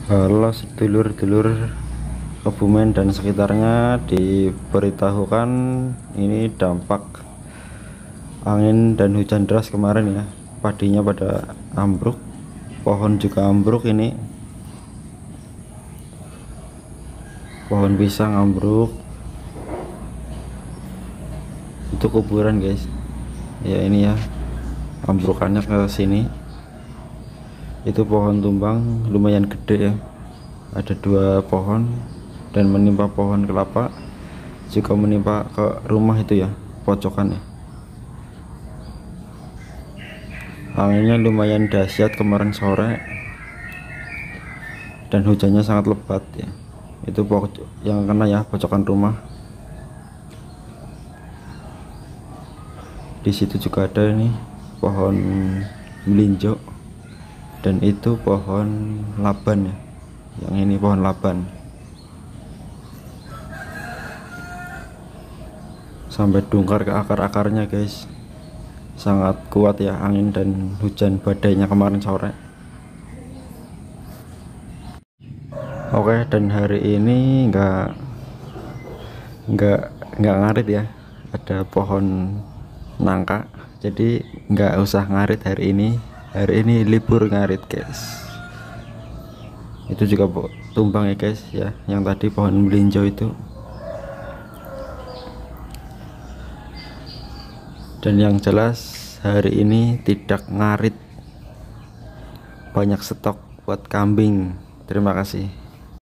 Halo sedulur-dulur Kebumen dan sekitarnya, diberitahukan ini dampak angin dan hujan deras kemarin ya. Padinya pada ambruk, pohon juga ambruk. Ini pohon pisang ambruk, itu kuburan guys ya. Ini ya ambrukannya ke sini. Itu pohon tumbang lumayan gede ya, ada 2 pohon dan menimpa pohon kelapa, juga menimpa ke rumah itu ya, pojokan ya. Anginnya lumayan dahsyat kemarin sore dan hujannya sangat lebat ya. Itu yang kena ya, pojokan rumah. Di situ juga ada ini pohon melinjo, dan itu pohon laban ya. Yang ini pohon laban. Sampai dungkar ke akar-akarnya guys. Sangat kuat ya angin dan hujan badainya kemarin sore. Oke, dan hari ini nggak ngarit ya. Ada pohon nangka, jadi nggak usah ngarit hari ini. Hari ini libur ngarit guys. Itu juga tumbang ya guys ya, yang tadi pohon melinjo itu. Dan yang jelas hari ini tidak ngarit, banyak stok buat kambing. Terima kasih.